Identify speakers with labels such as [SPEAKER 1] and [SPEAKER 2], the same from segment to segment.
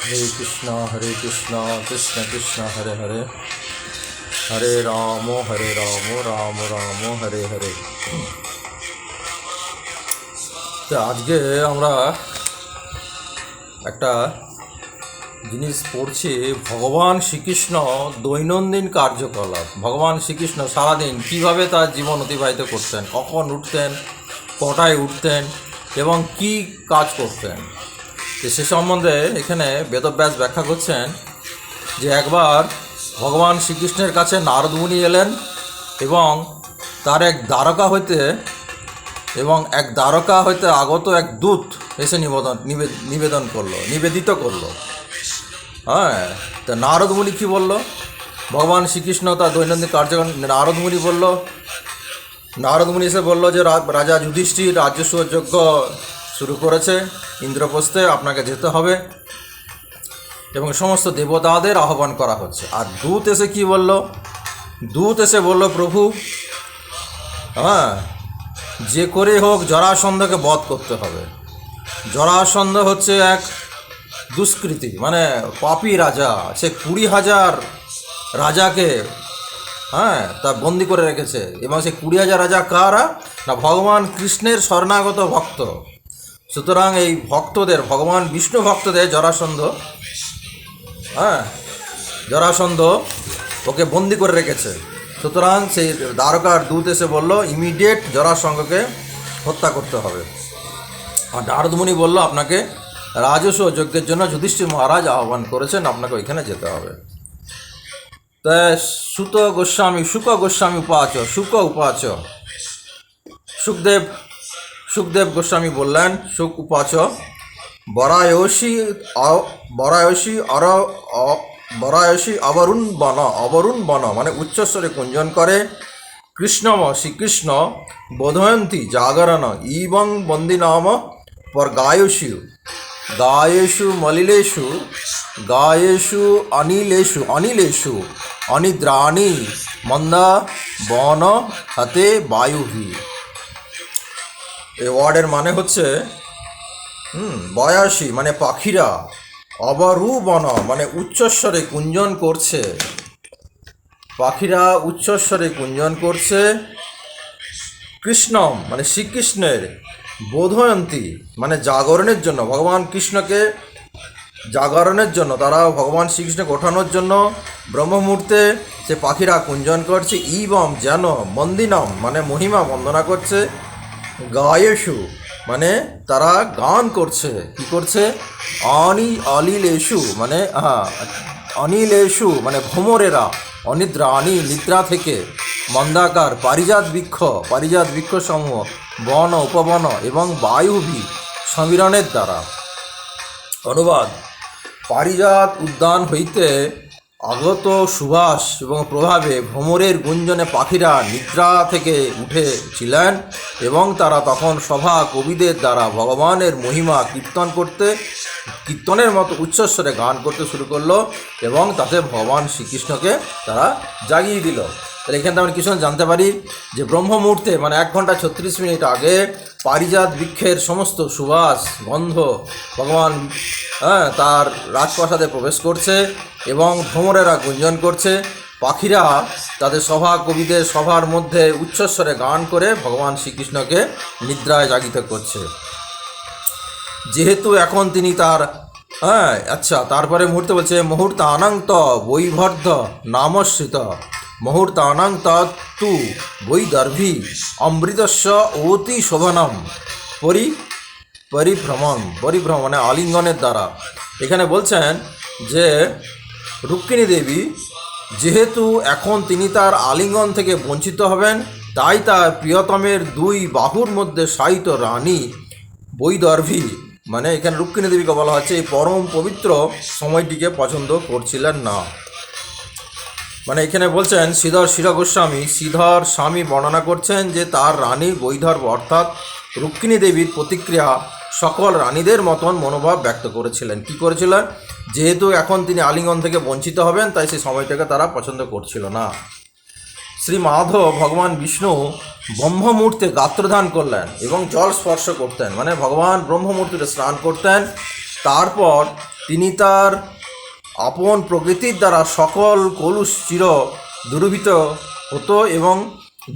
[SPEAKER 1] हरे कृष्णा कृष्ण कृष्ण हरे हरे हरे राम राम राम हरे हरे। তো আজকে আমরা একটা জিনিস পড়ছি, ভগবান শ্রীকৃষ্ণ দৈনন্দিন কার্যকলাপ। ভগবান শ্রীকৃষ্ণ সারাদিন কীভাবে তার জীবন অতিবাহিত করতেন, কখন উঠতেন, কটায় উঠতেন এবং কি কাজ করতেন, সে সম্বন্ধে এখানে বেদব্যাস ব্যাখ্যা করছেন যে একবার ভগবান শ্রীকৃষ্ণের কাছে নারদ মুনি এলেন এবং তার এক দ্বারকা হইতে আগত এক দূত এসে নিবেদিত করলো। হ্যাঁ, তা নারদ মুনি কী বলল? ভগবান শ্রীকৃষ্ণ তার দৈনন্দিন কার্যক্রম নারদ মুনি এসে বলল যে রাজা যুধিষ্ঠির রাজস্ব যজ্ঞ শুরু করেছে ইন্দ্রপ্রস্থে, আপনাকে যেতে হবে এবং সমস্ত দেবতাদের আহ্বান করা হচ্ছে। আর দূত এসে কি বলল? দূত এসে বলল, প্রভু, যে করে হোক জরাসন্ধকে বধ করতে হবে। জরাসন্ধ হচ্ছে এক দুষ্কৃতী, মানে পাপী রাজা। সে 20,000 রাজাকে তা বন্দি করে রেখেছে এবং সে 20,000 রাজা কারা না? ভগবান কৃষ্ণের শরণাগত ভক্ত। সুতরাং এই ভক্তদের, ভগবান বিষ্ণু ভক্তদের জরাসন্ধ ওকে বন্দি করে রেখেছে। সুতরাং সেই দ্বারকার দূত এসে বলল, ইমিডিয়েট জরাসন্ধকে হত্যা করতে হবে। আর নারদ মুনি বলল, আপনাকে রাজস্ব যজ্ঞের জন্য যুধিষ্ঠির মহারাজ আহ্বান করেছেন, আপনাকে ওইখানে যেতে হবে। তা শুক গোস্বামী উপাচ সুখদেব গোস্বামী বললেন, সুক উপাচ বরায়সী অবরুণ বন মানে উচ্চস্বরে কুঞ্জন করে, কৃষ্ণম শ্রীকৃষ্ণ বোধয়ন্তী জাগরণ ইবং বন্দিনাম পর গায়েষু অনিলেষু অনিদ্রাণী মন্দা বন হাতে বায়ুভি। এই ওয়ার্ডের মানে হচ্ছে বয়াসী মানে পাখিরা, অবরূবন মানে উচ্চস্বরে কুঞ্জন করছে, পাখিরা উচ্চস্বরে কুঞ্জন করছে, কৃষ্ণম মানে শ্রীকৃষ্ণের, বোধয়ন্তী মানে জাগরণের জন্য, ভগবান কৃষ্ণকে জাগরণের জন্য, তারা ভগবান শ্রীকৃষ্ণকে ওঠানোর জন্য ব্রহ্ম মুহূর্তে সে পাখিরা কুঞ্জন করছে, ইবম যেন, মন্দিনম মানে মহিমা বন্দনা করছে, গায়েষু মানে তারা গান করছে। কি করছে? অনিলেষু মানে ভ্রমরেরা, অনিদ্রাণী নিদ্রা থেকে, মন্দাকার পারিজাত বৃক্ষ সমূহ, বন উপবন এবং বায়ুভি সমীরণের দ্বারা। অনুবাদ: পারিজাত উদ্যান হইতে আগত সুবাস এবং প্রভাবে ভ্রমরের গুঞ্জনে পাখিরা নিদ্রা থেকে উঠেছিলেন এবং তারা তখন সভা কবিদের দ্বারা ভগবানের মহিমা কীর্তনের মতো উচ্চস্বরে গান করতে শুরু করলো এবং তাতে ভগবান শ্রীকৃষ্ণকে তারা জাগিয়ে দিল। তাহলে এখান থেকে আমরা কিছু জানতে পারি যে ব্রহ্ম মুহূর্তে মানে 1 ঘন্টা 36 মিনিট আগে পারিজাত বৃক্ষের সমস্ত সুবাস গন্ধ ভগবান তার রাজপ্রাসাদে প্রবেশ করছে এবং ভ্রমরেরা গুঞ্জন করছে, পাখিরা তাদের সভা কবিদের সভার মধ্যে উচ্চস্বরে গান করে ভগবান শ্রীকৃষ্ণকে নিদ্রায় জাগিত করছে। যেহেতু এখন তিনি তার তারপরে মুহূর্তে বলছে, মুহূর্তানান্ত বৈবর্ধ নামশ্রিত মুহূর্তানান্ত তু বৈদর্ভী অমৃতস্য অতি শোভনম পরিভ্রমণ মানে আলিঙ্গনের দ্বারা। এখানে বলছেন যে রুক্মিণী দেবী যেহেতু এখন তিনি তার আলিঙ্গন থেকে বঞ্চিত হবেন, তাই তার প্রিয়তমের 2 বাহুর মধ্যে শায়িত রানী বৈদর্ভী মানে এখানে রুক্মিণী দেবীকে বলা হচ্ছে, এই পরম পবিত্র সময়টিকে পছন্দ করছিলেন না। মানে এখানে বলছেন শ্রীধর স্বামী বর্ণনা করছেন যে তার রানী বৈদর্ভ অর্থাৎ রুক্মিণী দেবীর প্রতিক্রিয়া সকল রানীদের মতন মনোভাব ব্যক্ত করেছিলেন। কি করেছিলেন? যেহেতু এখন তিনি আলিঙ্গন থেকে বঞ্চিত হবেন, তাই সেই সময়টাকে তারা পছন্দ করছিল না। শ্রী মাধব ভগবান বিষ্ণু ব্রহ্ম মুহূর্তে গাত্রদান করলেন এবং জল স্পর্শ করতেন, মানে ভগবান ব্রহ্ম মুহূর্তে স্নান করতেন তারপর তিনি তার আপন প্রকৃতির দ্বারা সকল কলুষ চির দুর্বৃত হতো এবং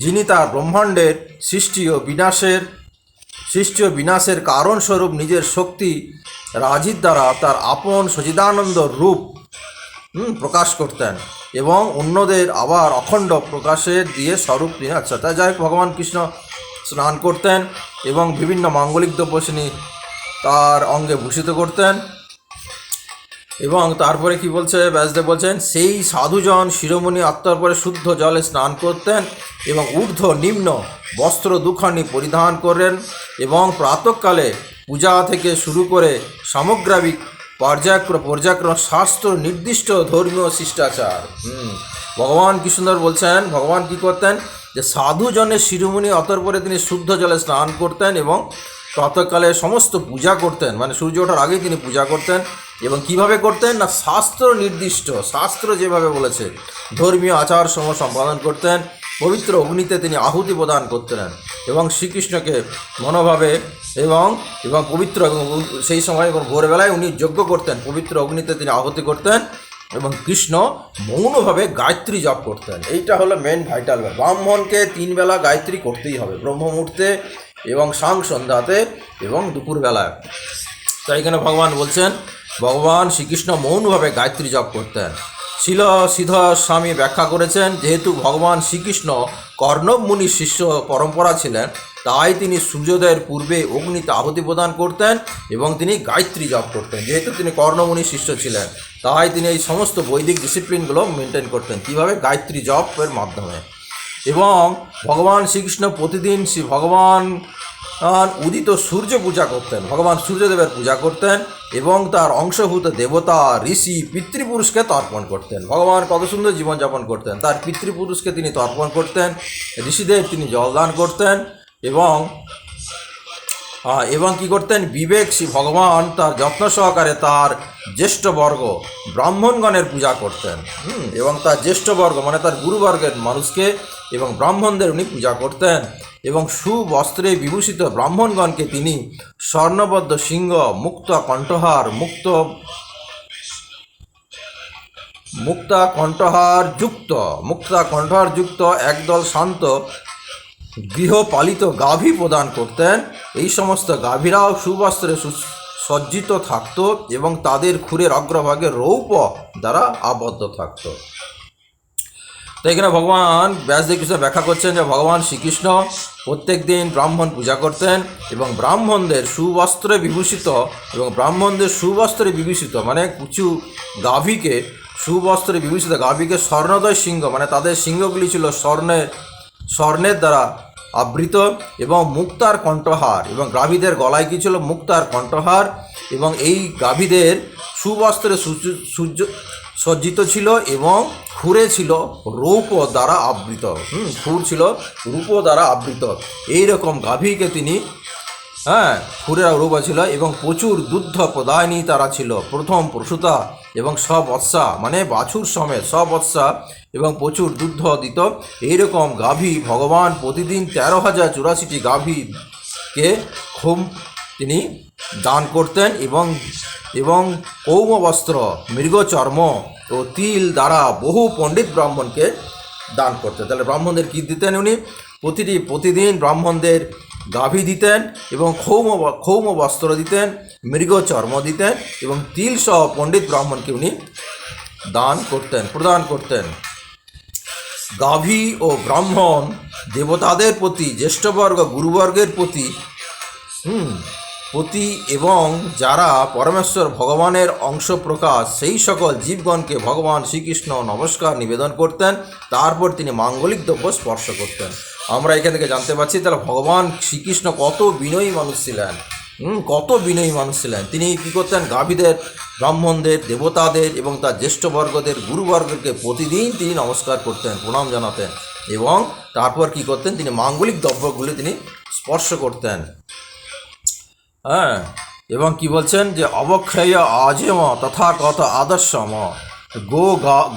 [SPEAKER 1] যিনি তার ব্রহ্মাণ্ডের সৃষ্টি ও বিনাশের কারণস্বরূপ নিজের শক্তি রাজির দ্বারা তার আপন সচিদানন্দ রূপ প্রকাশ করতেন এবং অন্যদের আবার অখণ্ড প্রকাশের দিয়ে স্বরূপ তিনি তাই যাই ভগবান কৃষ্ণ স্নান করতেন এবং বিভিন্ন মাঙ্গলিক দ্রব্য তিনি তার অঙ্গে ভূষিত করতেন। এবং তারপরে কি বলছে ব্যাসদেব বলছেন, সেই সাধুজন শিরোমণি আত্মার পরে শুদ্ধ জলে স্নান করতেন এবং ঊর্ধ্ব নিম্ন বস্ত্র দুখানি পরিধান করেন এবং প্রাতঃকালে পূজা থেকে শুরু করে সামগ্রিক পর্যায়ক্রম শাস্ত্র নির্দিষ্ট ধর্মীয় শিষ্টাচার। ভগবান কি সুন্দর বলছেন, ভগবান কি করতেন যে সাধুজনের শিরোমণি অতর পরে তিনি শুদ্ধ জলে স্নান করতেন এবং প্রাতঃকালে সমস্ত পূজা করতেন, মানে সূর্য ওঠার আগেই তিনি পূজা করতেন। এবং কিভাবে করতেন না, শাস্ত্র নির্দিষ্ট, শাস্ত্র যেভাবে বলেছে ধর্মীয় আচার সমূহ সম্পাদন করতেন। পবিত্র অগ্নিতে তিনি আহুতি প্রদান করতেন এবং শ্রীকৃষ্ণকে মনোভাবে এবং পবিত্র সেই সময় এবং ভোরবেলায় উনি যজ্ঞ করতেন, পবিত্র অগ্নিতে তিনি আহুতি করতেন এবং কৃষ্ণ মৌনভাবে গায়ত্রী জপ করতেন। এইটা হলো মেন ভাইটাল। ব্রাহ্মণকে 3 বেলা গায়ত্রী করতেই হবে, ব্রহ্ম মুহূর্তে এবং সাং সন্ধ্যাতে এবং দুপুরবেলায়। তাই এখানে ভগবান বলছেন ভগবান শ্রীকৃষ্ণ মৌনভাবে গায়ত্রী জপ করতেন। শিল শ্রীধর স্বামী ব্যাখ্যা করেছেন, যেহেতু ভগবান শ্রীকৃষ্ণ কর্ণব মুনির শিষ্য পরম্পরা ছিলেন, তাই তিনি সূর্যোদয়ের পূর্বে অগ্নিতে আহুতি প্রদান করতেন এবং তিনি গায়ত্রী জপ করতেন। যেহেতু তিনি কর্ণমুনির শিষ্য ছিলেন, তাই তিনি এই সমস্ত বৈদিক ডিসিপ্লিনগুলো মেনটেন করতেন। কীভাবে? গায়ত্রী জপের মাধ্যমে। এবং ভগবান শ্রীকৃষ্ণ প্রতিদিন ভগবান উদিত সূর্য পূজা করতেন, ভগবান সূর্যদেবের পূজা করতেন এবং তার অংশভূত দেবতা, ঋষি, পিতৃপুরুষকে তর্পণ করতেন। ভগবান কত সুন্দর জীবনযাপন করতেন, তার পিতৃপুরুষকে তিনি তর্পণ করতেন, ঋষিদের তিনি জলদান করতেন এবং কি করতেন, বিবেক শ্রী ভগবান তার যত্ন সহকারে তার জ্যেষ্ঠবর্গ ব্রাহ্মণগণের পূজা করতেন এবং তার জ্যেষ্ঠবর্গ মানে তার গুরুবর্গের মানুষকে এবং ব্রাহ্মণদের উনি পূজা করতেন এবং সুবস্ত্রে বিভূষিত ব্রাহ্মণগণকে তিনি স্বর্ণবদ্ধ সিংহ, মুক্তা কণ্ঠহার যুক্ত একদল শান্ত গৃহপালিত গাভী প্রদান করতেন। এই সমস্ত গাভীরাও সুবস্ত্রে সজ্জিত থাকত এবং তাদের খুরের অগ্রভাগে রৌপ্য দ্বারা আবদ্ধ থাকত। তো এখানে ভগবান ব্যাসদেব কৃষ্ণ ব্যাখ্যা করছেন যে ভগবান শ্রীকৃষ্ণ প্রত্যেক দিন ব্রাহ্মণ পূজা করতেন এবং ব্রাহ্মণদের সুবস্ত্রে বিভূষিত মানে কিছু গাভীকে সুবস্ত্রে বিভূষিত গাভীকে স্বর্ণোদয় সিংহ মানে তাদের সিংহগুলি ছিল স্বর্ণের দ্বারা আবৃত এবং মুক্তার কণ্ঠহার, এবং গাভীদের গলায় কি ছিল? মুক্তার কণ্ঠহার, এবং এই গাভীদের সুবস্ত্রে সজ্জিত ছিল এবং খুরে ছিল রৌপ্য দ্বারা আবৃত। খুর ছিল রূপ দ্বারা আবৃত। এইরকম গাভীকে তিনি খুরের রূপ ছিল এবং প্রচুর দুগ্ধ প্রদায়নী তারা ছিল, প্রথম প্রসূতা এবং সবৎসা মানে বাছুর সমেত সবৎসা এবং প্রচুর দুগ্ধ দিত। এইরকম গাভী ভগবান প্রতিদিন 13,084টি গাভীকে তিনি দান করতেন এবং কৌম বস্ত্র, মৃগচর্ম ও তিল দ্বারা বহু পণ্ডিত ব্রাহ্মণকে দান করতেন। তাহলে ব্রাহ্মণদের কী দিতেন উনি? প্রতিদিন ব্রাহ্মণদের গাভী দিতেন এবং ক্ষৌম বস্ত্র দিতেন, মৃগচর্ম দিতেন এবং তিল সহ পণ্ডিত ব্রাহ্মণকে উনি প্রদান করতেন। গাভী ও ব্রাহ্মণ দেবতাদের প্রতি, জ্যেষ্ঠবর্গ গুরুবর্গের প্রতি এবং যারা পরমেশ্বর ভগবানের অংশ প্রকাশ সেই সকল জীবগণকে ভগবান শ্রীকৃষ্ণ নমস্কার নিবেদন করতেন। তারপর তিনি মাঙ্গলিক দ্রব্য স্পর্শ করতেন। আমরা এখান থেকে জানতে পারছি তাহলে ভগবান শ্রীকৃষ্ণ কত বিনয়ী মানুষ ছিলেন। তিনি কী করতেন? গাভীদের, ব্রাহ্মণদের, দেবতাদের এবং তার জ্যেষ্ঠবর্গদের, গুরুবর্গকে প্রতিদিন তিনি নমস্কার করতেন, প্রণাম জানাতেন এবং তারপর কি করতেন? তিনি মাঙ্গলিক দ্রব্যগুলি তিনি স্পর্শ করতেন। এবং কি বলছেন যে অবক্ষয় আজম তথাকথ আদর্শম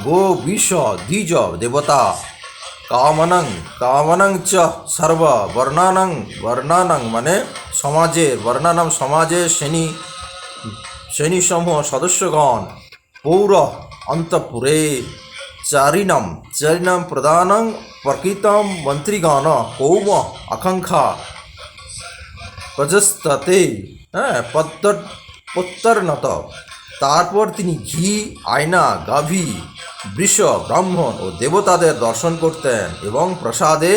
[SPEAKER 1] গো বিষ দ্বিজ দেবতা কামনং চ সর্ব বর্ণানং মানে সমাজের শ্রেণী সৈনিকসমূহ সদস্যগণ পৌর অন্তঃপুরে চারিণাম প্রদানং প্রকৃতম মন্ত্রীগণ কৌম আকাঙ্ক্ষা প্রজস্ততে প্রত্যর্নত। তারপর তিনি ঘি, আয়না, গাভী, বৃষ, ব্রাহ্মণ ও দেবতাদের দর্শন করতেন এবং প্রসাদে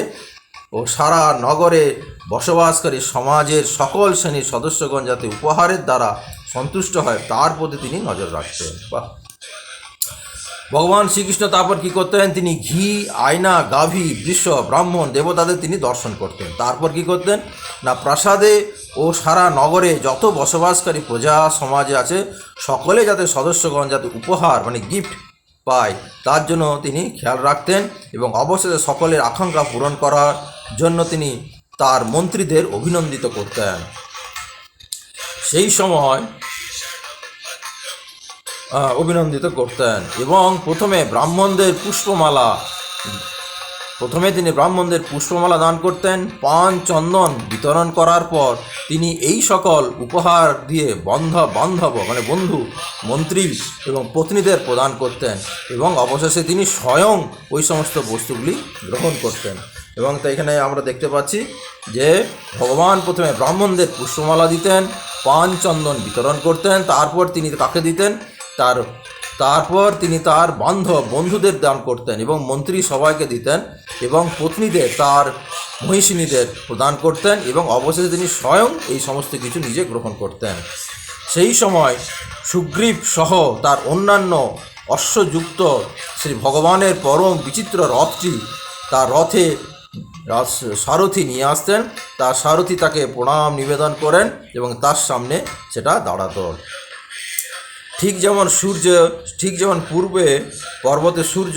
[SPEAKER 1] ও সারা নগরে বসবাসকারী সমাজের সকল শ্রেণীর সদস্যগণ যাতে উপহারের দ্বারা সন্তুষ্ট হয় তার প্রতি তিনি নজর রাখতেন। বাহ! ভগবান শ্রীকৃষ্ণ তারপর কি করতেন? তিনি ঘি, আয়না, গাভী, বৃষ, ব্রাহ্মণ, দেবতাদের তিনি দর্শন করতেন। তারপর কি করতেন না, প্রাসাদে ও সারা নগরে যত বসবাসকারী প্রজা সমাজে আছে সকলে যাতে সদস্যগণ যাতে উপহার মানে গিফট পায় তার জন্য তিনি খেয়াল রাখতেন এবং অবশেষে সকলের আকাঙ্ক্ষা পূরণ করার জন্য তিনি তার মন্ত্রীদের অভিনন্দিত করতেন। সেই সময় অভিনন্দিত করতেন এবং প্রথমে তিনি ব্রাহ্মণদের পুষ্পমালা দান করতেন। পান চন্দন বিতরণ করার পর তিনি এই সকল উপহার দিয়ে বান্ধব মানে বন্ধু, মন্ত্রী এবং পত্নীদের প্রদান করতেন এবং অবশেষে তিনি স্বয়ং ওই সমস্ত বস্তুগুলি গ্রহণ করতেন। এবং তো এখানে আমরা দেখতে পাচ্ছি যে ভগবান প্রথমে ব্রাহ্মণদের পুষ্পমালা দিতেন, পান চন্দন বিতরণ করতেন, তারপর তিনি কাকে দিতেন? তারপর তিনি তার বন্ধুদের দান করতেন এবং মন্ত্রী সবাইকে দিতেন এবং পত্নীদের তার মহিষিনীদের প্রদান করতেন এবং অবশেষে তিনি স্বয়ং এই সমস্ত কিছু নিজে গ্রহণ করতেন। সেই সময় সুগ্রীব সহ তার অন্যান্য অশ্বযুক্ত শ্রী ভগবানের পরম বিচিত্র রথটি তার রথে সারথি নিয়ে আসতেন। তার সারথি তাকে প্রণাম নিবেদন করেন এবং তার সামনে সেটা দাঁড়াত। ঠিক যেমন পূর্বে পর্বতে সূর্য